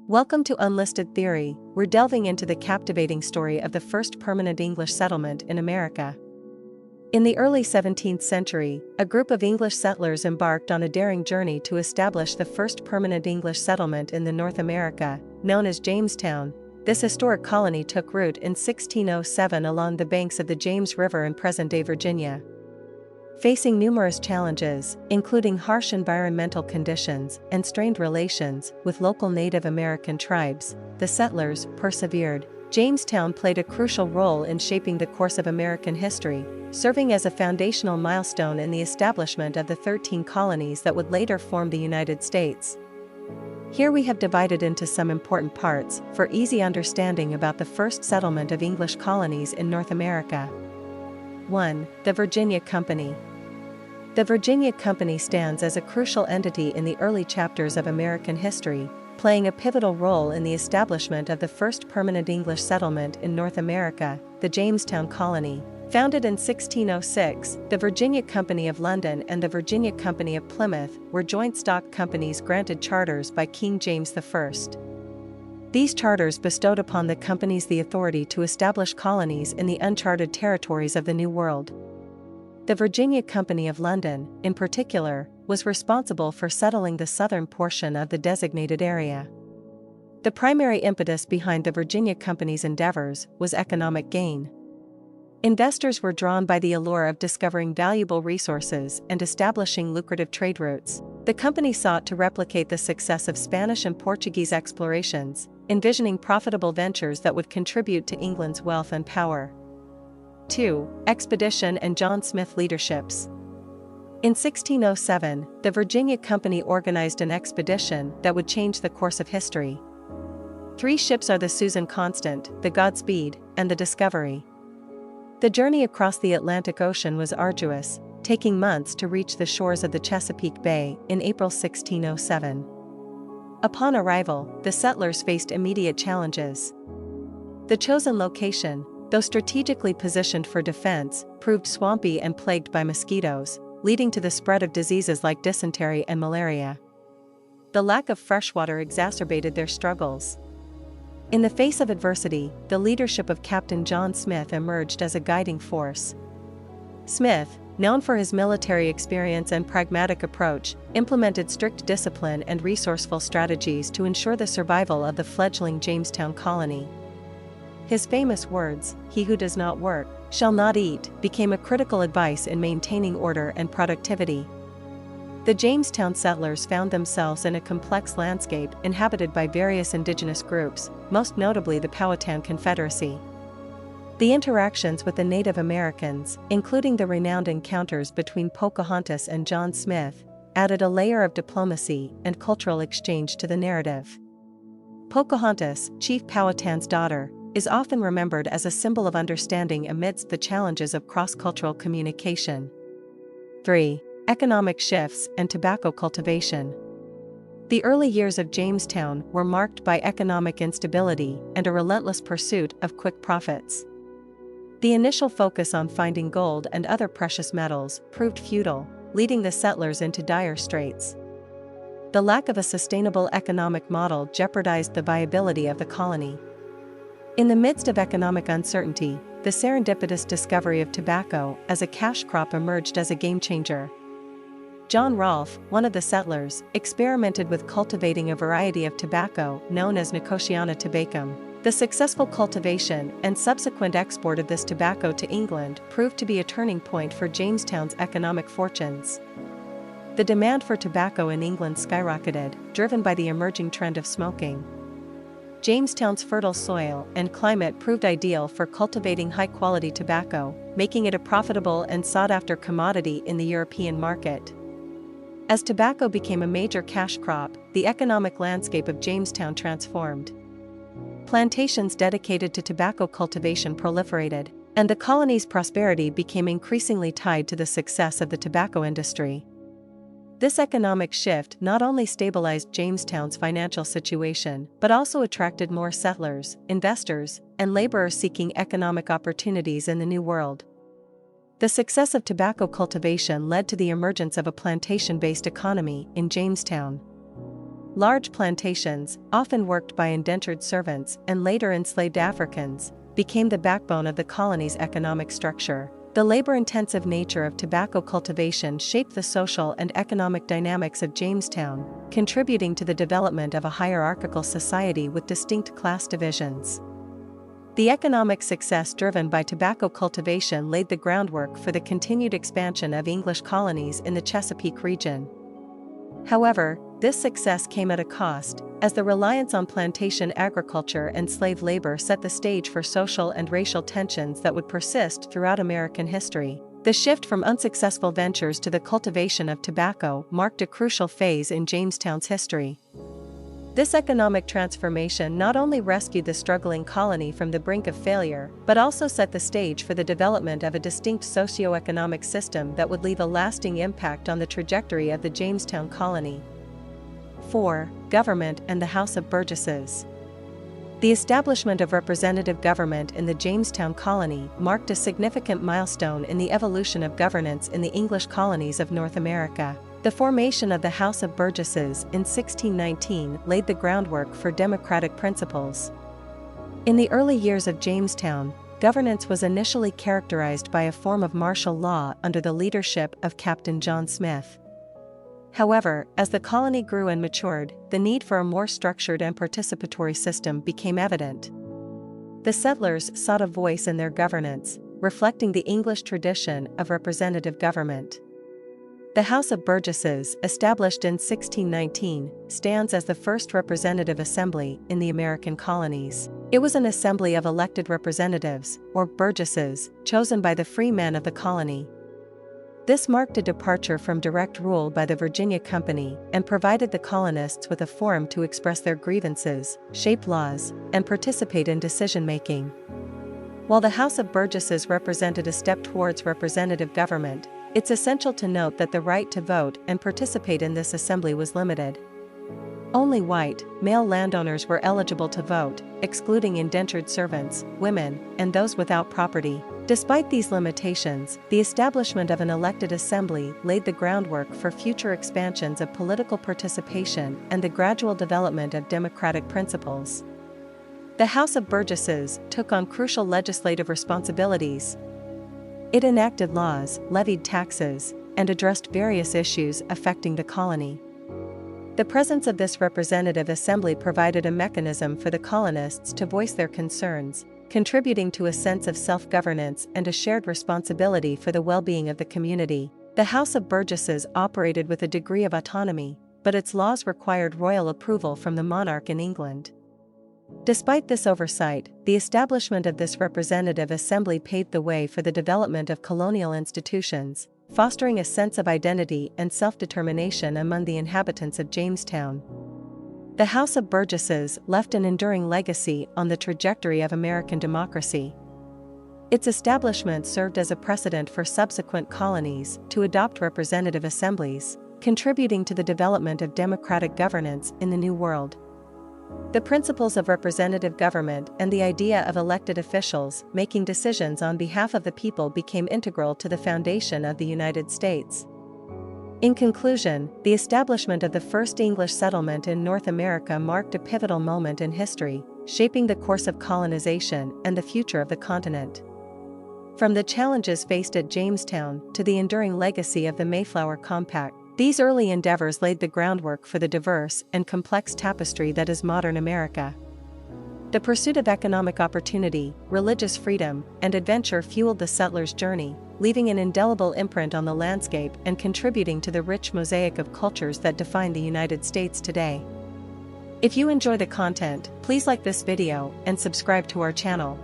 Welcome to Unlisted Theory. We're delving into the captivating story of the first permanent English settlement in America. In the early 17th century, a group of English settlers embarked on a daring journey to establish the first permanent English settlement in North America, known as Jamestown. This historic colony took root in 1607 along the banks of the James River in present-day Virginia. Facing numerous challenges, including harsh environmental conditions and strained relations with local Native American tribes, the settlers persevered. Jamestown played a crucial role in shaping the course of American history, serving as a foundational milestone in the establishment of the 13 colonies that would later form the United States. Here we have divided into some important parts for easy understanding about the first settlement of English colonies in North America. 1. The Virginia Company. The Virginia Company stands as a crucial entity in the early chapters of American history, playing a pivotal role in the establishment of the first permanent English settlement in North America, the Jamestown Colony. Founded in 1606, the Virginia Company of London and the Virginia Company of Plymouth were joint stock companies granted charters by King James I. These charters bestowed upon the companies the authority to establish colonies in the uncharted territories of the New World. The Virginia Company of London, in particular, was responsible for settling the southern portion of the designated area. The primary impetus behind the Virginia Company's endeavors was economic gain. Investors were drawn by the allure of discovering valuable resources and establishing lucrative trade routes. The company sought to replicate the success of Spanish and Portuguese explorations, envisioning profitable ventures that would contribute to England's wealth and power. 2. Expedition and John Smith leaderships. In 1607, the Virginia Company organized an expedition that would change the course of history. 3 ships are the Susan Constant, the Godspeed, and the Discovery. The journey across the Atlantic Ocean was arduous, taking months to reach the shores of the Chesapeake Bay in April 1607. Upon arrival, the settlers faced immediate challenges. The chosen location, though strategically positioned for defense, proved swampy and plagued by mosquitoes, leading to the spread of diseases like dysentery and malaria. The lack of fresh water exacerbated their struggles. In the face of adversity, the leadership of Captain John Smith emerged as a guiding force. Smith, known for his military experience and pragmatic approach, implemented strict discipline and resourceful strategies to ensure the survival of the fledgling Jamestown colony. His famous words, "He who does not work, shall not eat," became a critical advice in maintaining order and productivity. The Jamestown settlers found themselves in a complex landscape inhabited by various indigenous groups, most notably the Powhatan Confederacy. The interactions with the Native Americans, including the renowned encounters between Pocahontas and John Smith, added a layer of diplomacy and cultural exchange to the narrative. Pocahontas, Chief Powhatan's daughter, is often remembered as a symbol of understanding amidst the challenges of cross-cultural communication. 3. Economic shifts and tobacco cultivation. The early years of Jamestown were marked by economic instability and a relentless pursuit of quick profits. The initial focus on finding gold and other precious metals proved futile, leading the settlers into dire straits. The lack of a sustainable economic model jeopardized the viability of the colony. In the midst of economic uncertainty, the serendipitous discovery of tobacco as a cash crop emerged as a game-changer. John Rolfe, one of the settlers, experimented with cultivating a variety of tobacco known as Nicotiana tabacum. The successful cultivation and subsequent export of this tobacco to England proved to be a turning point for Jamestown's economic fortunes. The demand for tobacco in England skyrocketed, driven by the emerging trend of smoking. Jamestown's fertile soil and climate proved ideal for cultivating high-quality tobacco, making it a profitable and sought-after commodity in the European market. As tobacco became a major cash crop, the economic landscape of Jamestown transformed. Plantations dedicated to tobacco cultivation proliferated, and the colony's prosperity became increasingly tied to the success of the tobacco industry. This economic shift not only stabilized Jamestown's financial situation, but also attracted more settlers, investors, and laborers seeking economic opportunities in the New World. The success of tobacco cultivation led to the emergence of a plantation-based economy in Jamestown. Large plantations, often worked by indentured servants and later enslaved Africans, became the backbone of the colony's economic structure. The labor-intensive nature of tobacco cultivation shaped the social and economic dynamics of Jamestown, contributing to the development of a hierarchical society with distinct class divisions. The economic success driven by tobacco cultivation laid the groundwork for the continued expansion of English colonies in the Chesapeake region. However, this success came at a cost, as the reliance on plantation agriculture and slave labor set the stage for social and racial tensions that would persist throughout American history. The shift from unsuccessful ventures to the cultivation of tobacco marked a crucial phase in Jamestown's history. This economic transformation not only rescued the struggling colony from the brink of failure, but also set the stage for the development of a distinct socio-economic system that would leave a lasting impact on the trajectory of the Jamestown colony. 4. Government and the House of Burgesses. The establishment of representative government in the Jamestown colony marked a significant milestone in the evolution of governance in the English colonies of North America. The formation of the House of Burgesses in 1619 laid the groundwork for democratic principles. In the early years of Jamestown, governance was initially characterized by a form of martial law under the leadership of Captain John Smith. However, as the colony grew and matured, the need for a more structured and participatory system became evident. The settlers sought a voice in their governance, reflecting the English tradition of representative government. The House of Burgesses, established in 1619, stands as the first representative assembly in the American colonies. It was an assembly of elected representatives, or burgesses, chosen by the free men of the colony. This marked a departure from direct rule by the Virginia Company and provided the colonists with a forum to express their grievances, shape laws, and participate in decision-making. While the House of Burgesses represented a step towards representative government, it's essential to note that the right to vote and participate in this assembly was limited. Only white, male landowners were eligible to vote, excluding indentured servants, women, and those without property. Despite these limitations, the establishment of an elected assembly laid the groundwork for future expansions of political participation and the gradual development of democratic principles. The House of Burgesses took on crucial legislative responsibilities. It enacted laws, levied taxes, and addressed various issues affecting the colony. The presence of this representative assembly provided a mechanism for the colonists to voice their concerns, contributing to a sense of self-governance and a shared responsibility for the well-being of the community. The House of Burgesses operated with a degree of autonomy, but its laws required royal approval from the monarch in England. Despite this oversight, the establishment of this representative assembly paved the way for the development of colonial institutions, fostering a sense of identity and self-determination among the inhabitants of Jamestown. The House of Burgesses left an enduring legacy on the trajectory of American democracy. Its establishment served as a precedent for subsequent colonies to adopt representative assemblies, contributing to the development of democratic governance in the New World. The principles of representative government and the idea of elected officials making decisions on behalf of the people became integral to the foundation of the United States. In conclusion, the establishment of the first English settlement in North America marked a pivotal moment in history, shaping the course of colonization and the future of the continent. From the challenges faced at Jamestown to the enduring legacy of the Mayflower Compact, these early endeavors laid the groundwork for the diverse and complex tapestry that is modern America. The pursuit of economic opportunity, religious freedom, and adventure fueled the settlers' journey, leaving an indelible imprint on the landscape and contributing to the rich mosaic of cultures that define the United States today. If you enjoy the content, please like this video and subscribe to our channel.